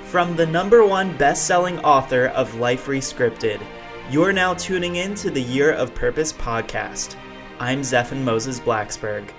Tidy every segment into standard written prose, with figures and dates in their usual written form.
From the #1 best-selling author of Life Rescripted, you're now tuning in to the Year of Purpose podcast. I'm Zephan Moses Blacksburg.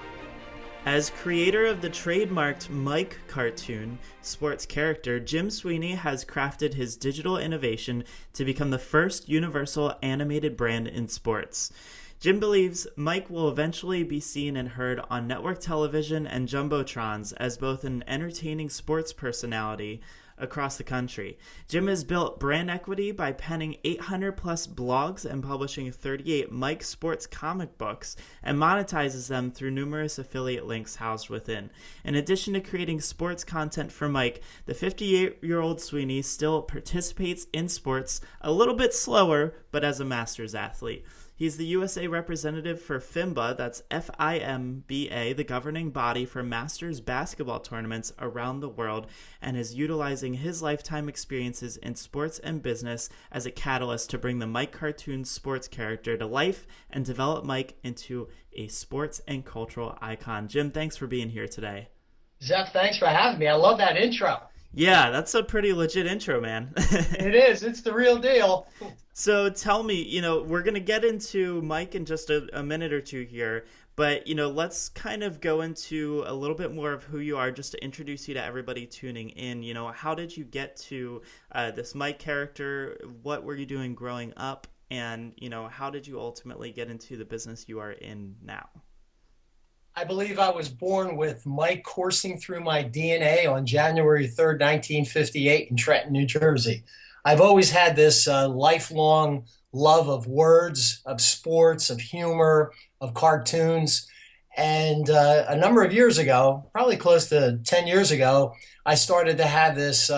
As creator of the trademarked Mike cartoon sports character, Jim Sweeney has crafted his digital innovation to become the first universal animated brand in sports. Jim believes Mike will eventually be seen and heard on network television and jumbotrons as both an entertaining sports personality across the country. Jim has built brand equity by penning 800 plus blogs and publishing 38 Mike sports comic books, and monetizes them through numerous affiliate links housed within. In addition to creating sports content for Mike, the 58-year-old Sweeney still participates in sports a little bit slower, but as a Masters athlete. He's the USA representative for FIMBA, that's FIMBA, the governing body for Masters basketball tournaments around the world, and is utilizing his lifetime experiences in sports and business as a catalyst to bring the Mike cartoon sports character to life and develop Mike into a sports and cultural icon. Jim, thanks for being here today. Zeph, thanks for having me. I love that intro. Yeah, that's a pretty legit intro, man. It is. It's the real deal. So tell me, we're going to get into Mike in just a minute or two here, but, let's kind of go into a little bit more of who you are just to introduce you to everybody tuning in. How did you get to this Mike character? What were you doing growing up? And, how did you ultimately get into the business you are in now? I believe I was born with Mike coursing through my DNA on January 3rd, 1958 in Trenton, New Jersey. I've always had this lifelong love of words, of sports, of humor, of cartoons. And a number of years ago, probably close to 10 years ago, I started to have this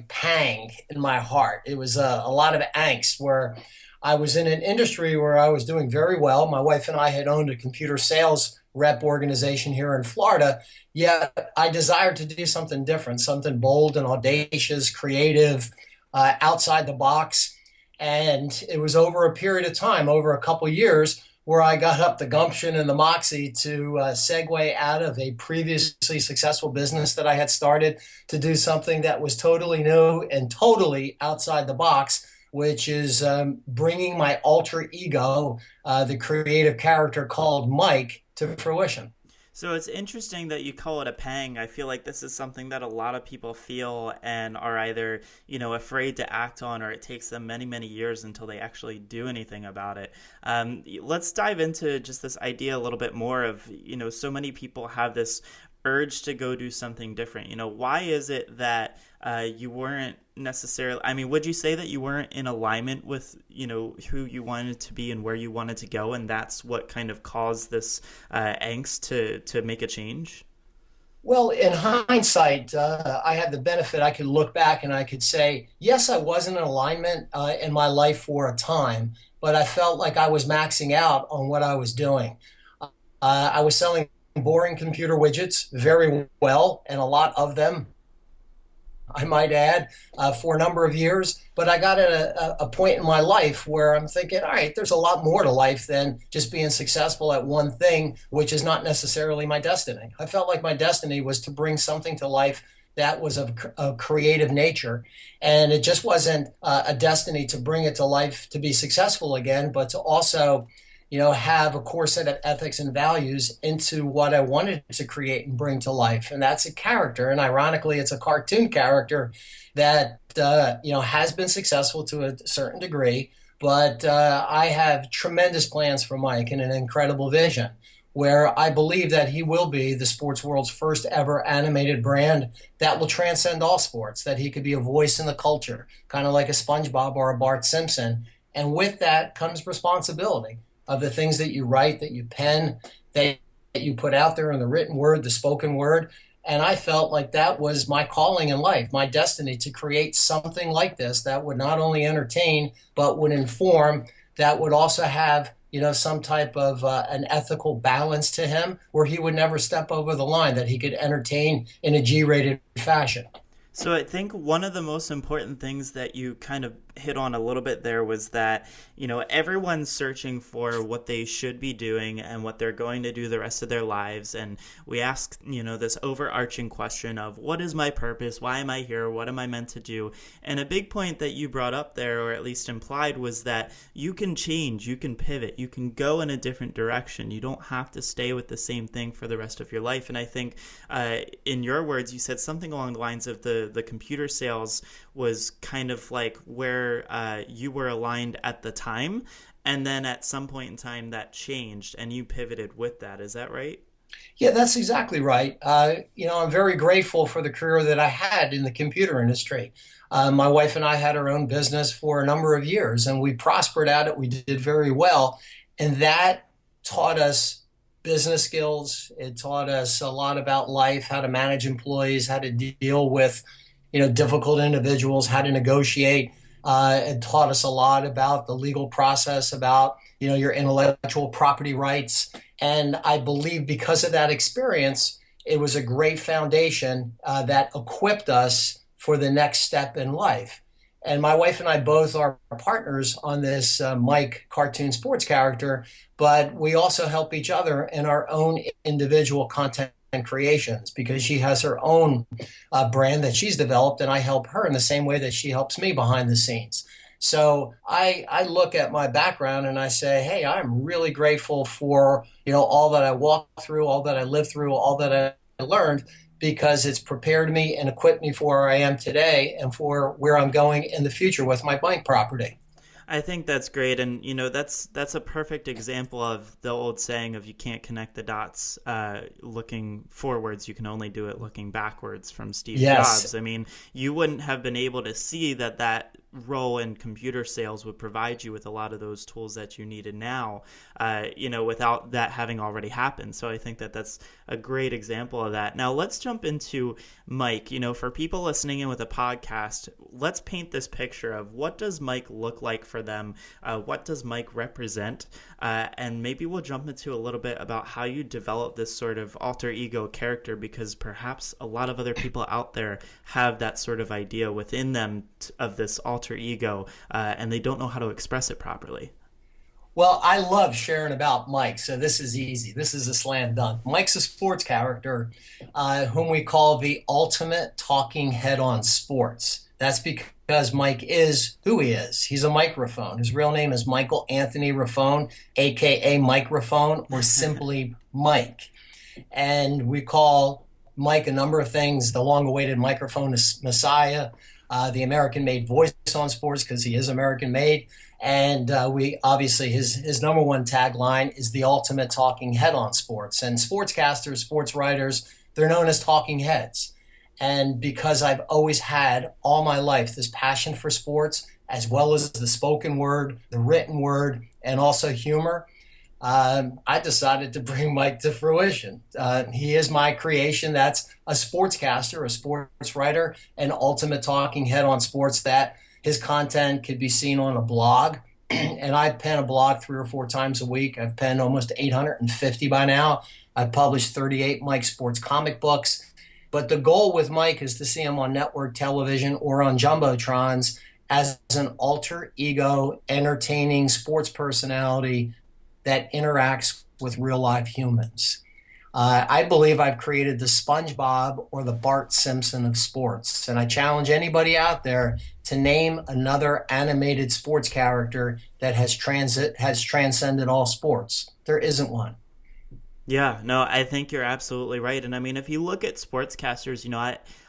pang in my heart. It was a lot of angst where I was in an industry where I was doing very well. My wife and I had owned a computer sales rep organization here in Florida, yet I desired to do something different, something bold and audacious, creative, outside the box. And it was over a period of time, over a couple years, where I got up the gumption and the moxie to segue out of a previously successful business that I had started to do something that was totally new and totally outside the box, which is bringing my alter ego, the creative character called Mike, to fruition. So it's interesting that you call it a pang. I feel like this is something that a lot of people feel and are either, afraid to act on, or it takes them many, many years until they actually do anything about it. Let's dive into just this idea a little bit more of, so many people have this urge to go do something different. Why is it that you weren't necessarily, would you say that you weren't in alignment with, who you wanted to be and where you wanted to go, and that's what kind of caused this angst to make a change? Well, in hindsight, I had the benefit, I could look back and I could say, yes, I was in alignment in my life for a time, but I felt like I was maxing out on what I was doing. I was selling boring computer widgets very well, and a lot of them, I might add, for a number of years. But I got at a point in my life where I'm thinking, all right, there's a lot more to life than just being successful at one thing, which is not necessarily my destiny. I felt like my destiny was to bring something to life that was of a creative nature. And it just wasn't a destiny to bring it to life to be successful again, but to also have a core set of ethics and values into what I wanted to create and bring to life. And that's a character. And ironically, it's a cartoon character that, has been successful to a certain degree. But I have tremendous plans for Mike and an incredible vision where I believe that he will be the sports world's first ever animated brand that will transcend all sports, that he could be a voice in the culture, kind of like a SpongeBob or a Bart Simpson. And with that comes responsibility of the things that you write, that you pen, that you put out there in the written word, the spoken word. And I felt like that was my calling in life, my destiny, to create something like this that would not only entertain, but would inform, that would also have, some type of an ethical balance to him where he would never step over the line, that he could entertain in a G-rated fashion. So I think one of the most important things that you kind of hit on a little bit there was that, everyone's searching for what they should be doing and what they're going to do the rest of their lives. And we ask, this overarching question of what is my purpose? Why am I here? What am I meant to do? And a big point that you brought up there, or at least implied, was that you can change, you can pivot, you can go in a different direction. You don't have to stay with the same thing for the rest of your life. And I think in your words, you said something along the lines of the computer sales was kind of like where you were aligned at the time, and then at some point in time that changed and you pivoted with that. Is that right? Yeah, that's exactly right. I'm very grateful for the career that I had in the computer industry. My wife and I had our own business for a number of years, and we prospered at it. We did very well, and that taught us business skills. It taught us a lot about life, how to manage employees, how to deal with, difficult individuals, how to negotiate. It taught us a lot about the legal process, about, your intellectual property rights. And I believe because of that experience, it was a great foundation that equipped us for the next step in life. And my wife and I both are partners on this Mike cartoon sports character, but we also help each other in our own individual content creations because she has her own brand that she's developed, and I help her in the same way that she helps me behind the scenes. So I look at my background and I say, hey, I'm really grateful for all that I walked through, all that I lived through, all that I learned, because it's prepared me and equipped me for where I am today and for where I'm going in the future with my bike property. I think that's great, and that's a perfect example of the old saying of you can't connect the dots looking forwards, you can only do it looking backwards, from Steve Yes. Jobs. I mean, you wouldn't have been able to see that role in computer sales would provide you with a lot of those tools that you needed now, without that having already happened. So I think that that's a great example of that. Now let's jump into Mike. For people listening in with a podcast, let's paint this picture of what does Mike look like for them? What does Mike represent? And maybe we'll jump into a little bit about how you develop this sort of alter ego character, because perhaps a lot of other people out there have that sort of idea within them of this alter ego, and they don't know how to express it properly. Well, I love sharing about Mike, so this is easy. This is a slam dunk. Mike's a sports character whom we call the ultimate talking head on sports. That's because Mike is who he is. He's a microphone. His real name is Michael Anthony Raffone, aka Microphone, or simply Mike. And we call Mike a number of things: the long-awaited microphone messiah, the American-made voice on sports because he is American-made. And we obviously his number one tagline is the ultimate talking head on sports. And sportscasters, sports writers, they're known as talking heads. And because I've always had all my life this passion for sports, as well as the spoken word, the written word, and also humor, I decided to bring Mike to fruition. He is my creation. That's a sportscaster, a sports writer, an ultimate talking head on sports. That his content could be seen on a blog. And I pen a blog 3 or 4 times a week. I've penned almost 850 by now. I've published 38 Mike Sports comic books. But the goal with Mike is to see him on network television or on Jumbotrons as an alter ego, entertaining sports personality that interacts with real live humans. I believe I've created the SpongeBob or the Bart Simpson of sports. And I challenge anybody out there to name another animated sports character that has transcended all sports. There isn't one. Yeah, no, I think you're absolutely right. And I mean, if you look at sportscasters,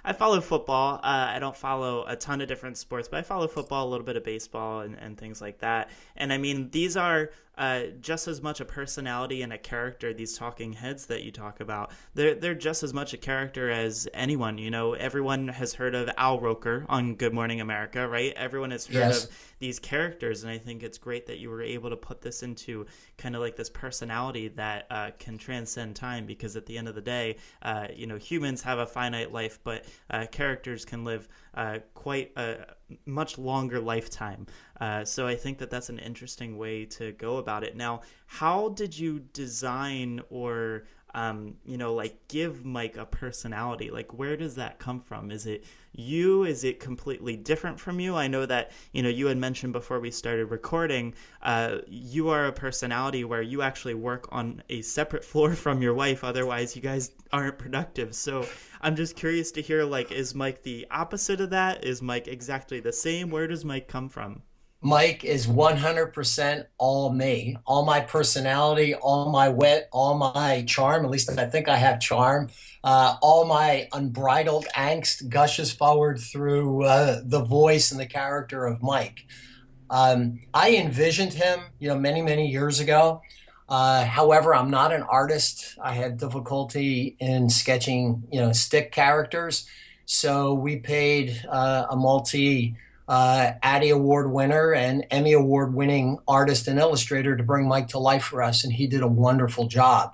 I follow football. I don't follow a ton of different sports, but I follow football, a little bit of baseball and things like that. And I mean, these are just as much a personality and a character, these talking heads that you talk about. They're just as much a character as anyone. Everyone has heard of Al Roker on Good Morning America, right? Everyone has heard Yes. of these characters, and I think it's great that you were able to put this into kind of like this personality that can transcend time, because at the end of the day, humans have a finite life, but characters can live quite a much longer lifetime. So I think that that's an interesting way to go about it. Now, how did you design or like give Mike a personality? Like, where does that come from? Is it you? Is it completely different from you? I know that, you had mentioned before we started recording, you are a personality where you actually work on a separate floor from your wife. Otherwise, you guys aren't productive. So I'm just curious to hear, like, is Mike the opposite of that? Is Mike exactly the same? Where does Mike come from? Mike is 100% all me, all my personality, all my wit, all my charm. At least I think I have charm. All my unbridled angst gushes forward through the voice and the character of Mike. I envisioned him, many, many years ago. However, I'm not an artist. I had difficulty in sketching, stick characters. So we paid a Addy Award winner and Emmy Award winning artist and illustrator to bring Mike to life for us, and he did a wonderful job.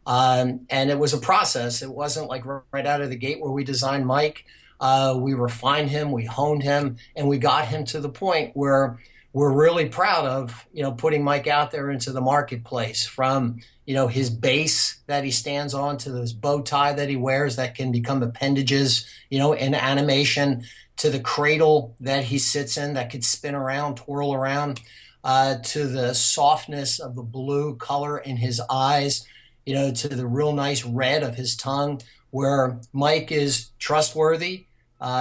And it was a process. It wasn't like right out of the gate where we designed Mike. We refined him, we honed him, and we got him to the point where we're really proud of, putting Mike out there into the marketplace, from, his base that he stands on to this bow tie that he wears that can become appendages, in animation, to the cradle that he sits in that could spin around, twirl around, to the softness of the blue color in his eyes, to the real nice red of his tongue, where Mike is trustworthy,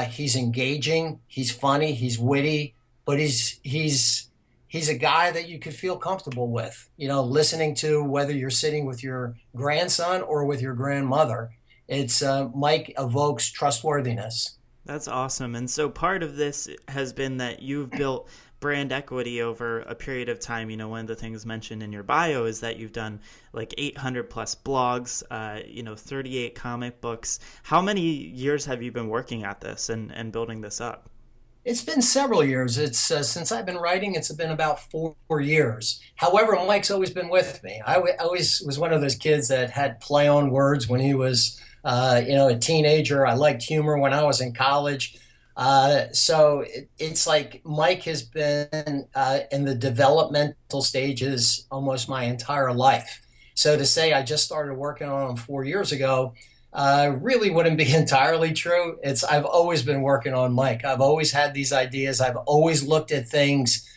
he's engaging, he's funny, he's witty, but he's a guy that you could feel comfortable with, listening to, whether you're sitting with your grandson or with your grandmother. It's Mike evokes trustworthiness. That's awesome. And so part of this has been that you've built brand equity over a period of time. One of the things mentioned in your bio is that you've done like 800 plus blogs, 38 comic books. How many years have you been working at this and building this up? It's been several years. It's since I've been writing, it's been about 4 years. However, Mike's always been with me. Always was one of those kids that had play on words when he was, a teenager. I liked humor when I was in college. It's like Mike has been in the developmental stages almost my entire life. So to say I just started working on him 4 years ago really wouldn't be entirely true. I've always been working on Mike. I've always had these ideas. I've always looked at things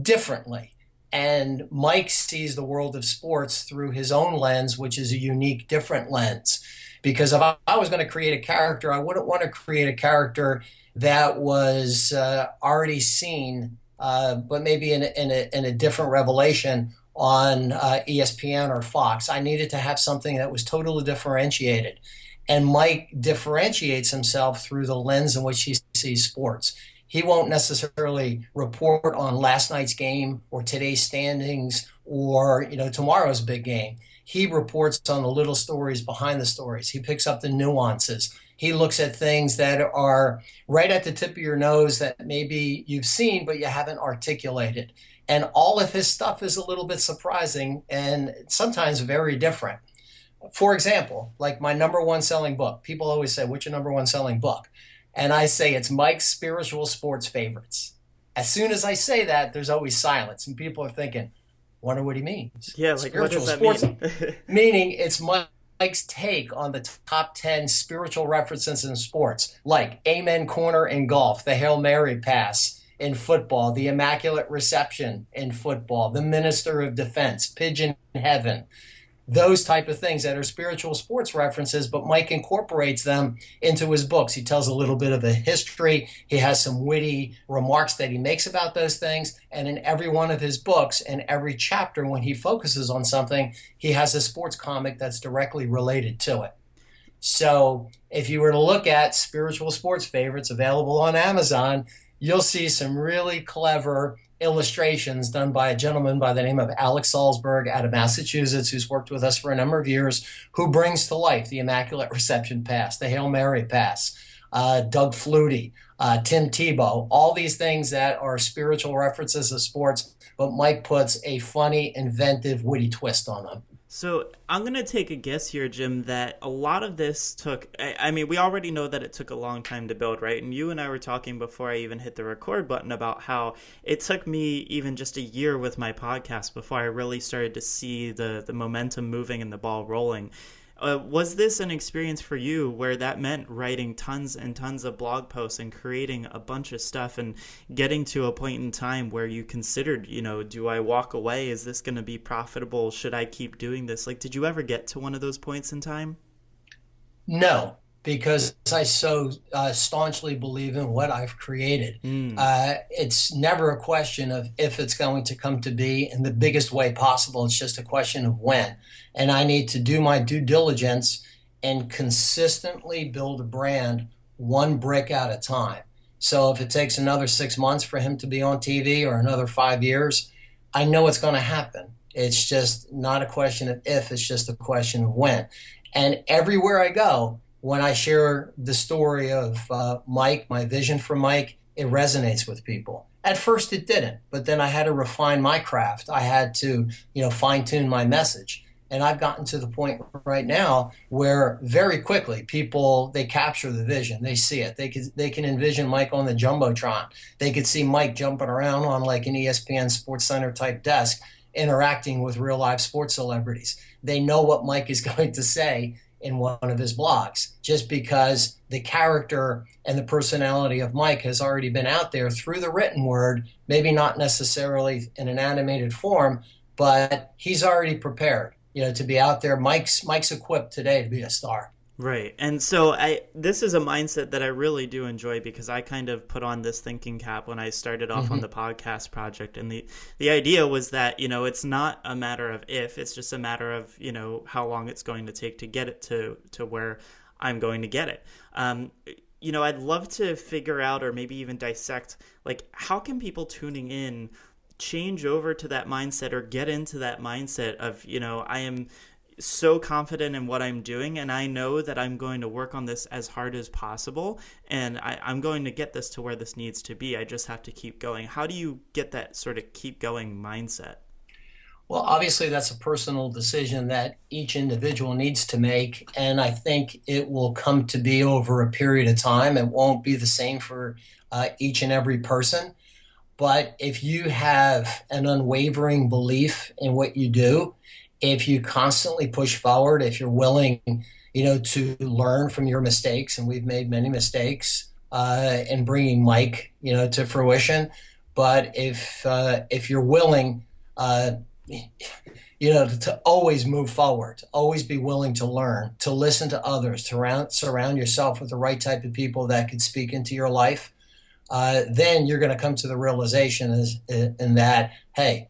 differently. And Mike sees the world of sports through his own lens, which is a unique, different lens. Because if I was going to create a character, I wouldn't want to create a character that was already seen, but maybe in a different revelation on ESPN or Fox. I needed to have something that was totally differentiated. And Mike differentiates himself through the lens in which he sees sports. He won't necessarily report on last night's game or today's standings or, tomorrow's big game. He reports on the little stories behind the stories. He picks up the nuances. He looks at things that are right at the tip of your nose that maybe you've seen, but you haven't articulated. And all of his stuff is a little bit surprising and sometimes very different. For example, like my number one selling book. People always say, what's your number one selling book? And I say it's Mike's Spiritual Sports Favorites. As soon as I say that, there's always silence. And people are thinking, wonder what he means. Yeah, like what does that mean? Meaning it's Mike's take on the top 10 spiritual references in sports, like Amen Corner in golf, the Hail Mary pass in football, the Immaculate Reception in football, the Minister of Defense, Pigeon Heaven. Those type of things that are spiritual sports references, but Mike incorporates them into his books. He tells a little bit of the history. He has some witty remarks that he makes about those things. And in every one of his books and every chapter, when he focuses on something, he has a sports comic that's directly related to it. So if you were to look at Spiritual Sports Favorites available on Amazon, you'll see some really clever illustrations done by a gentleman by the name of Alex Salzberg out of Massachusetts, who's worked with us for a number of years, who brings to life the Immaculate Reception pass, the Hail Mary pass, Doug Flutie, Tim Tebow, all these things that are spiritual references of sports, but Mike puts a funny, inventive, witty twist on them. So I'm going to take a guess here, Jim, that a lot of this took, I mean, we already know that it took a long time to build, right? And you and I were talking before I even hit the record button about how it took me even just a year with my podcast before I really started to see the momentum moving and the ball rolling. Was this an experience for you where that meant writing tons and tons of blog posts and creating a bunch of stuff and getting to a point in time where you considered, do I walk away? Is this going to be profitable? Should I keep doing this? Like, did you ever get to one of those points in time? No, because I so staunchly believe in what I've created. Mm, It's never a question of if it's going to come to be in the biggest way possible. It's just a question of when. And I need to do my due diligence and consistently build a brand one brick at a time. So if it takes another 6 months for him to be on TV or another 5 years, I know it's going to happen. It's just not a question of if, it's just a question of when. And everywhere I go, when I share the story of Mike, my vision for Mike, it resonates with people. At first it didn't, but then I had to refine my craft. I had to, fine tune my message. And I've gotten to the point right now where very quickly people, they capture the vision. They see it. They can envision Mike on the Jumbotron. They could see Mike jumping around on like an ESPN Sports Center type desk, interacting with real life sports celebrities. They know what Mike is going to say in one of his blogs, just because the character and the personality of Mike has already been out there through the written word, maybe not necessarily in an animated form, but he's already prepared, to be out there. Mike's equipped today to be a star. right. And so this is a mindset that I really do enjoy because I kind of put on this thinking cap when I started off on the podcast project. And the idea was that, it's not a matter of if, it's just a matter of, how long it's going to take to get it to where I'm going to get it. I'd love to figure out or maybe even dissect, like, how can people tuning in change over to that mindset or get into that mindset of, I am so confident in what I'm doing and I know that I'm going to work on this as hard as possible and I'm going to get this to where this needs to be. I just have to keep going. How do you get that sort of keep going mindset? Well, obviously, that's a personal decision that each individual needs to make. And I think it will come to be over a period of time. It won't be the same for each and every person. But if you have an unwavering belief in what you do, if you constantly push forward, if you're willing, to learn from your mistakes, and we've made many mistakes in bringing Mike, to fruition. But if you're willing, to always move forward, to always be willing to learn, to listen to others, to surround yourself with the right type of people that could speak into your life, then you're going to come to the realization in that, hey,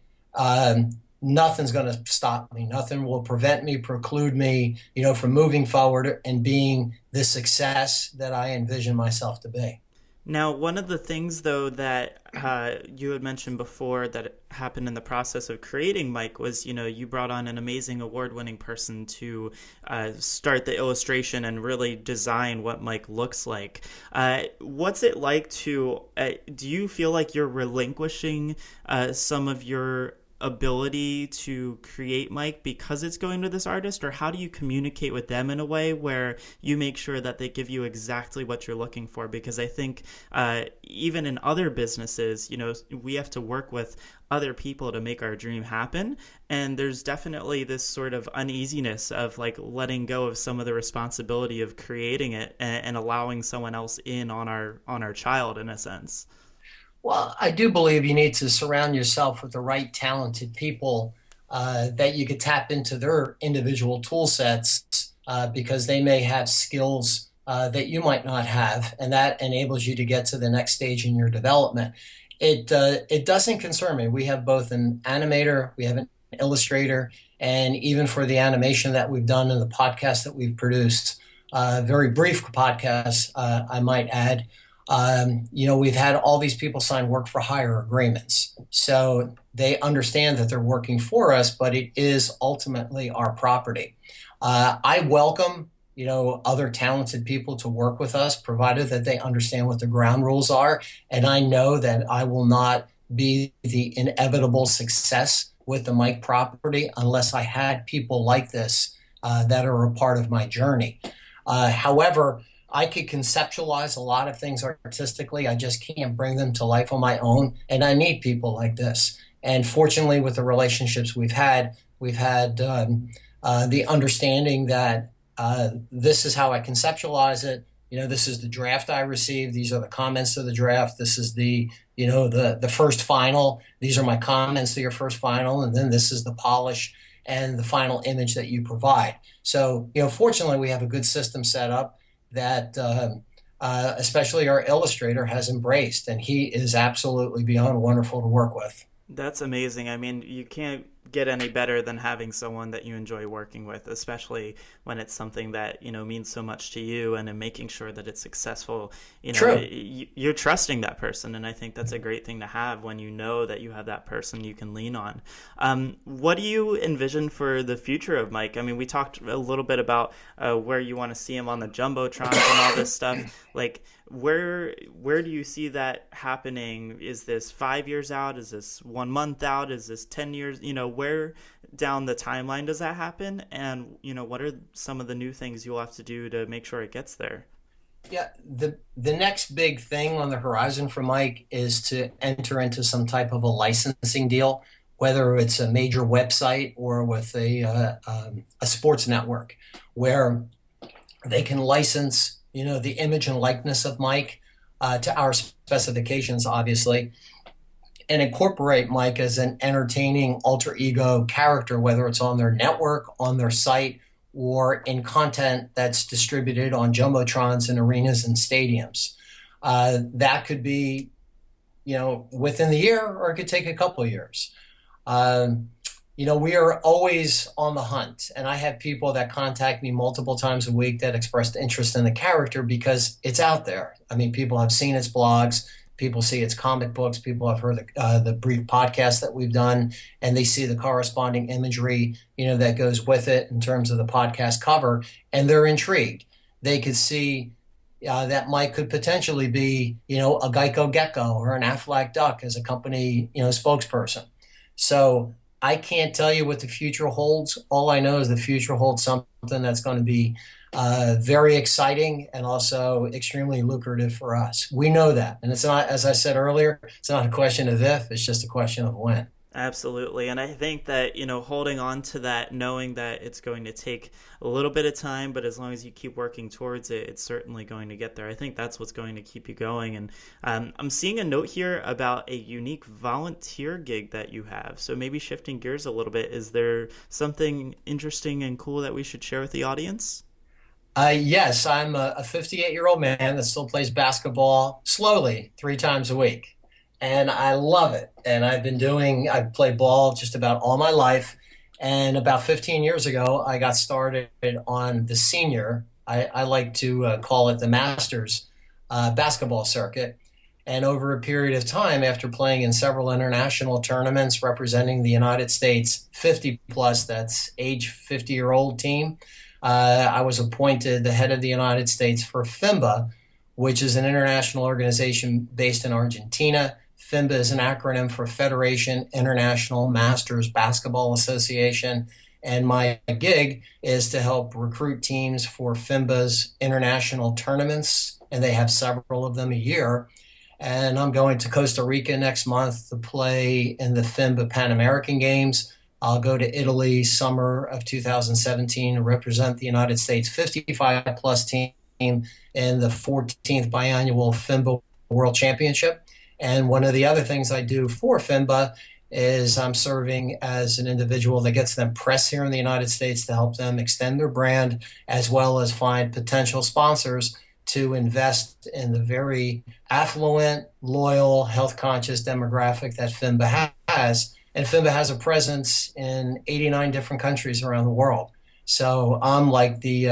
nothing's going to stop me. Nothing will prevent me, preclude me, from moving forward and being the success that I envision myself to be. Now, one of the things, though, that you had mentioned before that happened in the process of creating Mike was, you brought on an amazing award-winning person to start the illustration and really design what Mike looks like. What's it like do you feel like you're relinquishing some of your ability to create Mike because it's going to this artist, or how do you communicate with them in a way where you make sure that they give you exactly what you're looking for? Because I think even in other businesses, we have to work with other people to make our dream happen, and there's definitely this sort of uneasiness of like letting go of some of the responsibility of creating it and allowing someone else in on our child in a sense. Well, I do believe you need to surround yourself with the right talented people that you could tap into their individual tool sets because they may have skills that you might not have, and that enables you to get to the next stage in your development. It doesn't concern me. We have both an animator, we have an illustrator, and even for the animation that we've done in the podcast that we've produced, very brief podcast, I might add. We've had all these people sign work for hire agreements. So they understand that they're working for us, but it is ultimately our property. I welcome, other talented people to work with us, provided that they understand what the ground rules are. And I know that I will not be the inevitable success with the Mike property unless I had people like this that are a part of my journey. However, I could conceptualize a lot of things artistically. I just can't bring them to life on my own. And I need people like this. And fortunately, with the relationships we've had the understanding that this is how I conceptualize it. This is the draft I received. These are the comments to the draft. This is the first final. These are my comments to your first final. And then this is the polish and the final image that you provide. So, fortunately, we have a good system set up that especially our illustrator has embraced, and he is absolutely beyond wonderful to work with. That's amazing. I mean, you can't get any better than having someone that you enjoy working with, especially when it's something that, means so much to you, and in making sure that it's successful. True. You're trusting that person. And I think that's a great thing to have when you know that you have that person you can lean on. What do you envision for the future of Mike? I mean, we talked a little bit about where you want to see him on the Jumbotrons and all this stuff. Like, where do you see that happening? Is this 5 years out? Is this 1 month out? Is this 10 years? Where down the timeline does that happen? And, what are some of the new things you'll have to do to make sure it gets there? Yeah, the next big thing on the horizon for Mike is to enter into some type of a licensing deal, whether it's a major website or with a sports network, where they can license the image and likeness of Mike to our specifications, obviously, and incorporate Mike as an entertaining alter ego character, whether it's on their network, on their site, or in content that's distributed on Jumbotrons and arenas and stadiums. That could be, within the year, or it could take a couple of years. We are always on the hunt, and I have people that contact me multiple times a week that expressed interest in the character because it's out there. I mean, people have seen its blogs, people see its comic books, people have heard the brief podcast that we've done, and they see the corresponding imagery, that goes with it in terms of the podcast cover, and they're intrigued. They could see that Mike could potentially be, a Geico Gecko or an Aflac Duck as a company, spokesperson. So I can't tell you what the future holds. All I know is the future holds something that's going to be very exciting and also extremely lucrative for us. We know that. And it's not, as I said earlier, it's not a question of if, it's just a question of when. Absolutely. And I think that, holding on to that, knowing that it's going to take a little bit of time, but as long as you keep working towards it, it's certainly going to get there. I think that's what's going to keep you going. And I'm seeing a note here about a unique volunteer gig that you have. So maybe shifting gears a little bit, is there something interesting and cool that we should share with the audience? Yes, I'm a 58-year-old man that still plays basketball slowly 3 times a week. And I love it. And I've played ball just about all my life. And about 15 years ago, I got started on the senior, I like to call it the Masters basketball circuit. And over a period of time, after playing in several international tournaments representing the United States 50 plus, that's age 50-year-old team, I was appointed the head of the United States for FIMBA, which is an international organization based in Argentina. FIMBA is an acronym for Federation International Masters Basketball Association. And my gig is to help recruit teams for FIMBA's international tournaments, and they have several of them a year. And I'm going to Costa Rica next month to play in the FIMBA Pan American Games. I'll go to Italy summer of 2017 to represent the United States 55-plus team in the 14th biannual FIMBA World Championship. And one of the other things I do for FIMBA is I'm serving as an individual that gets them press here in the United States to help them extend their brand, as well as find potential sponsors to invest in the very affluent, loyal, health-conscious demographic that FIMBA has. And FIMBA has a presence in 89 different countries around the world. So I'm like they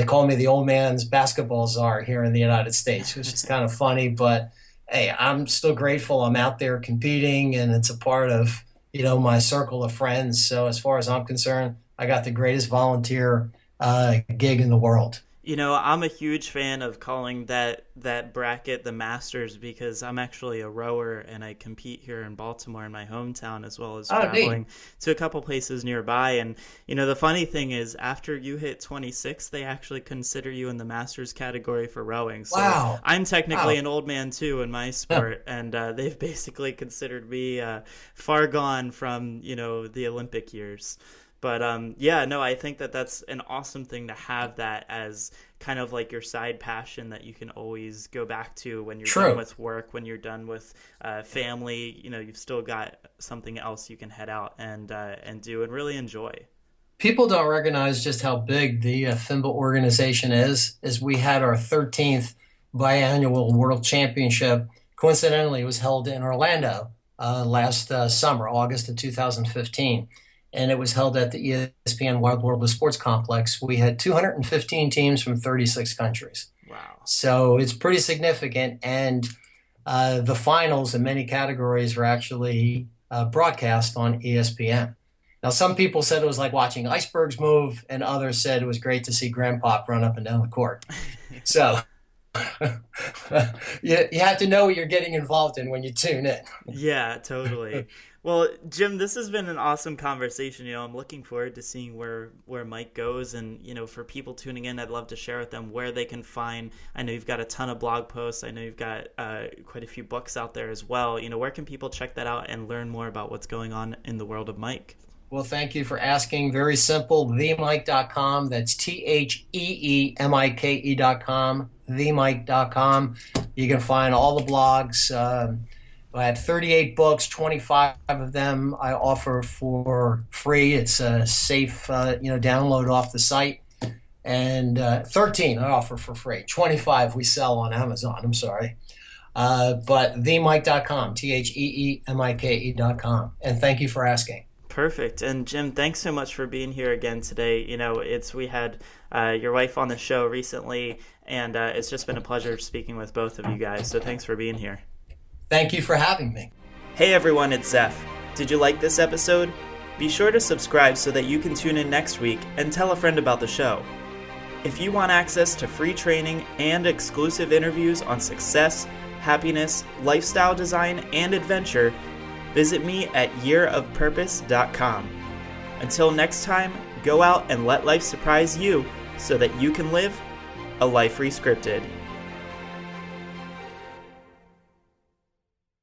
call me the old man's basketball czar here in the United States, which is kind of funny, but hey, I'm still grateful I'm out there competing, and it's a part of, my circle of friends. So as far as I'm concerned, I got the greatest volunteer gig in the world. I'm a huge fan of calling that bracket the Masters because I'm actually a rower and I compete here in Baltimore in my hometown as well as Oh, neat. traveling to a couple places nearby. And, the funny thing is after you hit 26, they actually consider you in the Masters category for rowing. So Wow. I'm technically Wow. an old man too in my sport. And they've basically considered me far gone from, the Olympic years. But I think that that's an awesome thing to have that as kind of like your side passion that you can always go back to when you're done True. with work, when you're done with family. You've still got something else you can head out and do and really enjoy. People don't recognize just how big the FIMBA organization is we had our 13th biannual World Championship. Coincidentally, it was held in Orlando last summer, August of 2015. And it was held at the ESPN Wild World of Sports Complex. We had 215 teams from 36 countries. Wow. So it's pretty significant. And the finals in many categories were actually broadcast on ESPN. Now, some people said it was like watching icebergs move, and others said it was great to see Grandpop run up and down the court. So you have to know what you're getting involved in when you tune in. Yeah, totally. Well, Jim, this has been an awesome conversation. I'm looking forward to seeing where Mike goes. And, for people tuning in, I'd love to share with them where they can find. I know you've got a ton of blog posts. I know you've got quite a few books out there as well. Where can people check that out and learn more about what's going on in the world of Mike? Well, thank you for asking. Very simple, themike.com. That's TheeMike.com, themike.com. You can find all the blogs. I have 38 books, 25 of them I offer for free. It's a safe, download off the site. And 13 I offer for free. 25 we sell on Amazon, I'm sorry. But themike.com, TheeMike.com. And thank you for asking. Perfect. And Jim, thanks so much for being here again today. We had your wife on the show recently, and it's just been a pleasure speaking with both of you guys. So thanks for being here. Thank you for having me. Hey everyone, it's Zeph. Did you like this episode? Be sure to subscribe so that you can tune in next week and tell a friend about the show. If you want access to free training and exclusive interviews on success, happiness, lifestyle design, and adventure, visit me at yearofpurpose.com. Until next time, go out and let life surprise you so that you can live a life rescripted.